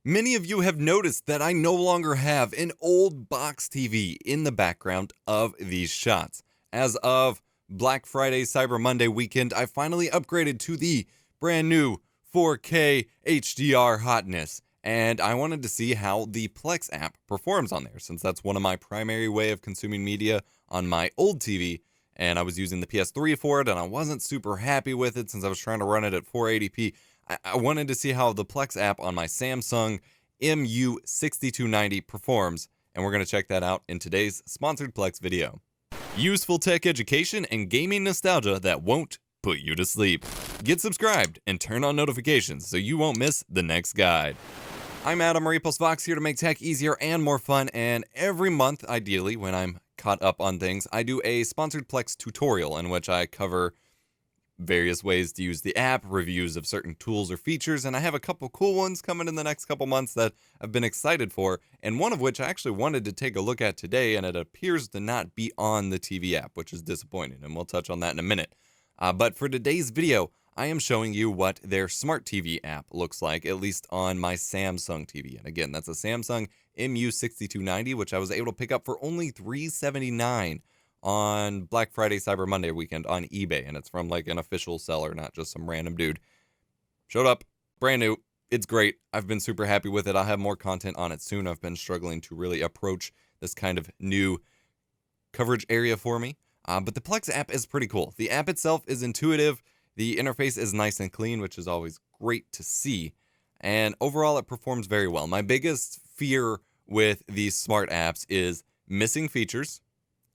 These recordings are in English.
Many of you have noticed that I no longer have an old box TV in the background of these shots. As of Black Friday, Cyber Monday weekend, I finally upgraded to the brand new 4K HDR hotness. And I wanted to see how the Plex app performs on there, since that's one of my primary way of consuming media on my old TV. And I was using the PS3 for it, and I wasn't super happy with it since I was trying to run it at 480p. I wanted to see how the Plex app on my Samsung MU6290 performs, and we're going to check that out in today's sponsored Plex video. Useful tech education and gaming nostalgia that won't put you to sleep. Get subscribed and turn on notifications so you won't miss the next guide. I'm Adam or EposVox, here to make tech easier and more fun, and every month, ideally, when I'm caught up on things, I do a sponsored Plex tutorial in which I cover various ways to use the app, reviews of certain tools or features, and I have a couple cool ones coming in the next couple months that I've been excited for, and one of which I actually wanted to take a look at today, and it appears to not be on the TV app, which is disappointing, and we'll touch on that in a minute. But for today's video, I am showing you what their Smart TV app looks like, at least on my Samsung TV. And again, that's a Samsung MU6290, which I was able to pick up for only $379 on Black Friday, Cyber Monday weekend on eBay, and it's from like an official seller, not just some random dude. Showed up, brand new, it's great. I've been super happy with it. I'll have more content on it soon. I've been struggling to really approach this kind of new coverage area for me, but the Plex app is pretty cool. The app itself is intuitive, the interface is nice and clean, which is always great to see, and overall it performs very well. My biggest fear with these smart apps is missing features,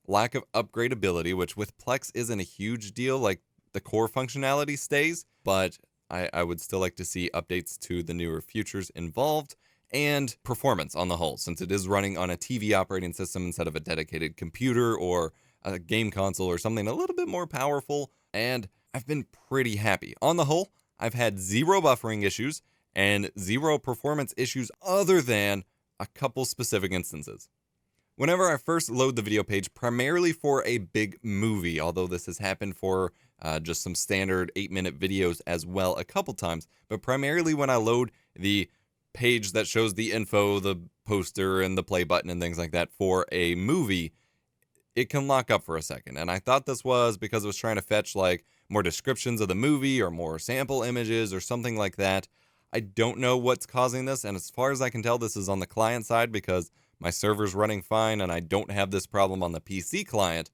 lack of upgradability, which with Plex isn't a huge deal. Like, the core functionality stays, but I would still like to see updates to the newer features involved, and performance on the whole, since it is running on a TV operating system instead of a dedicated computer or a game console or something a little bit more powerful, and I've been pretty happy. On the whole, I've had zero buffering issues and zero performance issues other than a couple specific instances. Whenever I first load the video page, primarily for a big movie, although this has happened for just some standard 8-minute videos as well a couple times, but primarily when I load the page that shows the info, the poster, and the play button and things like that for a movie, it can lock up for a second. And I thought this was because it was trying to fetch like more descriptions of the movie or more sample images or something like that. I don't know what's causing this, and as far as I can tell, this is on the client side because my server's running fine, and I don't have this problem on the PC client,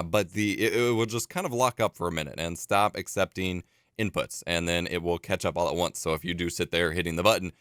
but it will just kind of lock up for a minute and stop accepting inputs, and then it will catch up all at once. So if you do sit there hitting the button,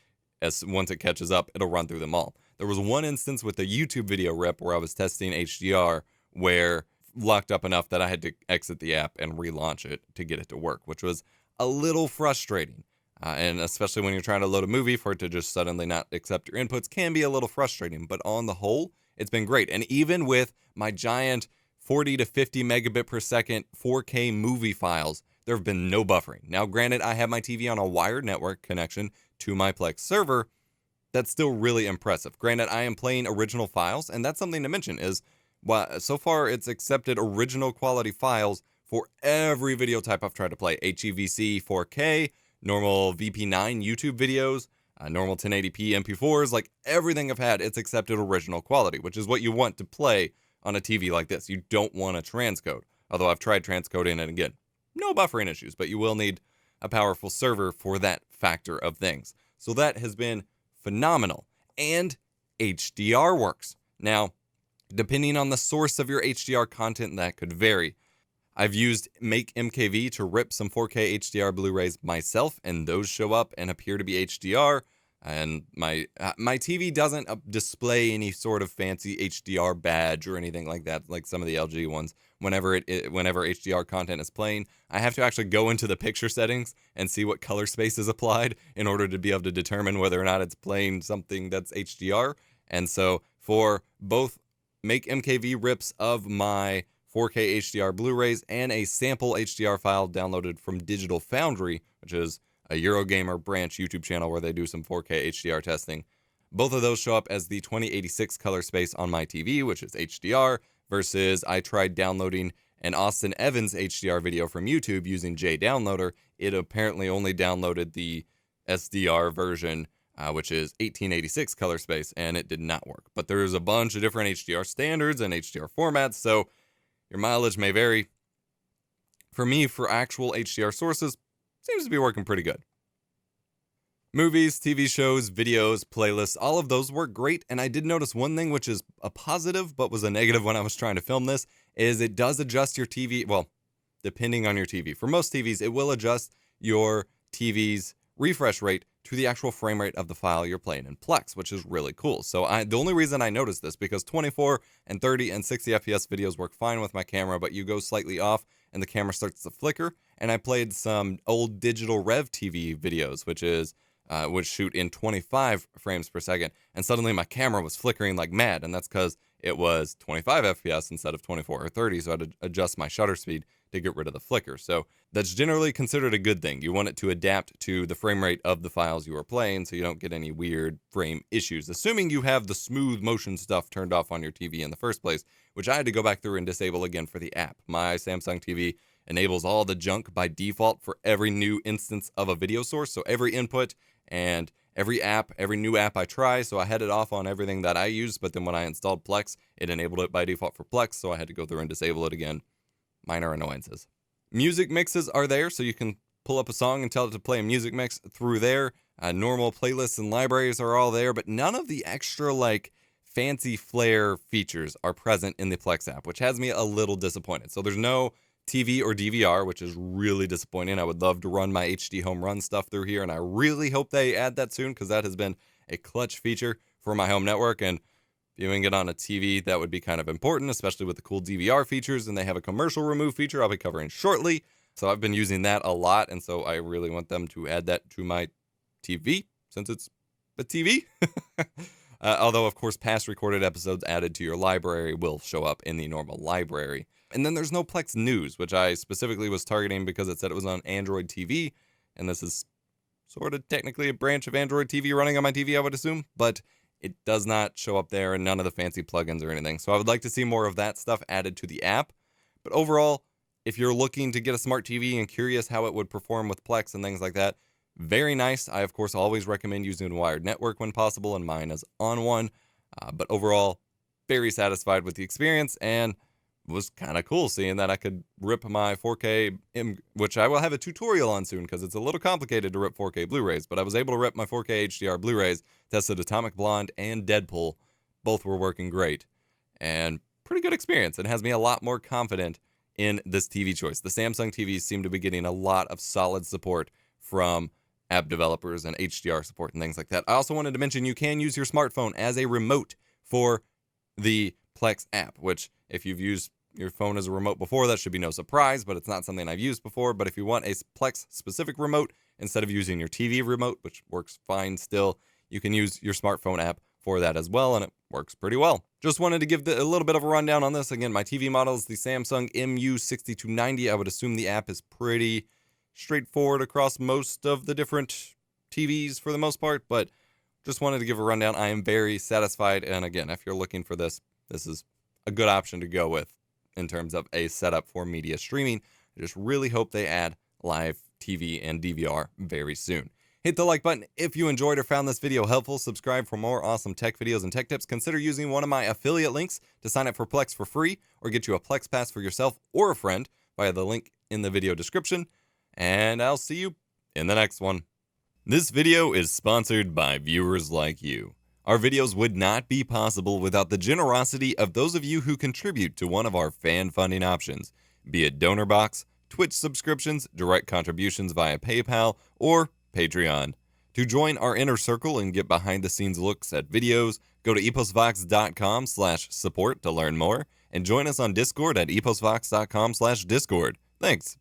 once it catches up, it'll run through them all. There was one instance with the YouTube video rip where I was testing HDR where locked up enough that I had to exit the app and relaunch it to get it to work, which was a little frustrating. And especially when you're trying to load a movie, for it to just suddenly not accept your inputs can be a little frustrating. But on the whole, it's been great. And even with my giant 40 to 50 megabit per second 4K movie files, there have been no buffering. Now, granted, I have my TV on a wired network connection to my Plex server. That's still really impressive. Granted, I am playing original files, and that's something to mention is, well, so far it's accepted original quality files for every video type I've tried to play. HEVC 4K, normal VP9 YouTube videos, normal 1080p MP4s, like everything I've had, it's accepted original quality, which is what you want to play on a TV like this. You don't want a transcode, although I've tried transcoding it again. No buffering issues, but you will need a powerful server for that factor of things. So that has been phenomenal. And HDR works. Now, depending on the source of your HDR content, that could vary. I've used Make MKV to rip some 4K HDR Blu-rays myself, and those show up and appear to be HDR. And my TV doesn't display any sort of fancy HDR badge or anything like that, like some of the LG ones. Whenever HDR content is playing, I have to actually go into the picture settings and see what color space is applied in order to be able to determine whether or not it's playing something that's HDR. And so for both Make MKV rips of my 4K HDR Blu-rays and a sample HDR file downloaded from Digital Foundry, which is a Eurogamer branch YouTube channel where they do some 4K HDR testing. Both of those show up as the 2086 color space on my TV, which is HDR, versus I tried downloading an Austin Evans HDR video from YouTube using JDownloader. It apparently only downloaded the SDR version which is 1886 color space, and it did not work. But there's a bunch of different HDR standards and HDR formats, so your mileage may vary. For me, for actual HDR sources, seems to be working pretty good. Movies, TV shows, videos, playlists, all of those work great, and I did notice one thing which is a positive but was a negative when I was trying to film this, is it does adjust your TV, well, depending on your TV. For most TVs, it will adjust your TV's refresh rate to the actual frame rate of the file you're playing in Plex, which is really cool. So the only reason I noticed this, because 24 and 30 and 60 FPS videos work fine with my camera, but you go slightly off and the camera starts to flicker. And I played some old digital Rev TV videos, which shoot in 25 frames per second, and suddenly my camera was flickering like mad, and that's because it was 25 FPS instead of 24 or 30, so I had to adjust my shutter speed to get rid of the flicker. So that's generally considered a good thing. You want it to adapt to the frame rate of the files you are playing so you don't get any weird frame issues, assuming you have the smooth motion stuff turned off on your TV in the first place, which I had to go back through and disable again for the app. My Samsung TV enables all the junk by default for every new instance of a video source, so every input and every new app I try, so I had it off on everything that I use, but then when I installed Plex, it enabled it by default for Plex, so I had to go through and disable it again. Minor annoyances. Music mixes are there, so you can pull up a song and tell it to play a music mix through there. Normal playlists and libraries are all there, but none of the extra, fancy flair features are present in the Plex app, which has me a little disappointed. So there's no TV or DVR, which is really disappointing. I would love to run my HD home run stuff through here, and I really hope they add that soon, because that has been a clutch feature for my home network, and viewing it on a TV, that would be kind of important, especially with the cool DVR features, and they have a commercial remove feature I'll be covering shortly. So I've been using that a lot, and so I really want them to add that to my TV, since it's a TV. Although, of course, past recorded episodes added to your library will show up in the normal library. And then there's no Plex News, which I specifically was targeting because it said it was on Android TV, and this is sort of technically a branch of Android TV running on my TV, I would assume, but it does not show up there, and none of the fancy plugins or anything. So I would like to see more of that stuff added to the app. But overall, if you're looking to get a smart TV and curious how it would perform with Plex and things like that, very nice. I, of course, always recommend using a wired network when possible, and mine is on one. But overall, very satisfied with the experience, and was kind of cool seeing that I could rip my 4K, which I will have a tutorial on soon because it's a little complicated to rip 4K Blu-rays, but I was able to rip my 4K HDR Blu-rays, tested Atomic Blonde and Deadpool. Both were working great, and pretty good experience, and has me a lot more confident in this TV choice. The Samsung TVs seem to be getting a lot of solid support from app developers and HDR support and things like that. I also wanted to mention you can use your smartphone as a remote for the Plex app, which if you've used your phone as a remote before, that should be no surprise, but it's not something I've used before. But if you want a Plex specific remote instead of using your TV remote, which works fine still, you can use your smartphone app for that as well, and it works pretty well. Just wanted to give a little bit of a rundown on this. Again, my TV model is the Samsung MU6290. I would assume the app is pretty straightforward across most of the different TVs for the most part, but just wanted to give a rundown. I am very satisfied, and again, if you're looking for this, this is a good option to go with in terms of a setup for media streaming. I just really hope they add live TV and DVR very soon. Hit the like button if you enjoyed or found this video helpful. Subscribe for more awesome tech videos and tech tips. Consider using one of my affiliate links to sign up for Plex for free, or get you a Plex pass for yourself or a friend via the link in the video description. And I'll see you in the next one. This video is sponsored by viewers like you. Our videos would not be possible without the generosity of those of you who contribute to one of our fan funding options, be it donor box, Twitch subscriptions, direct contributions via PayPal, or Patreon. To join our inner circle and get behind the scenes looks at videos, go to EposVox.com/support to learn more, and join us on Discord at EposVox.com/Discord. Thanks.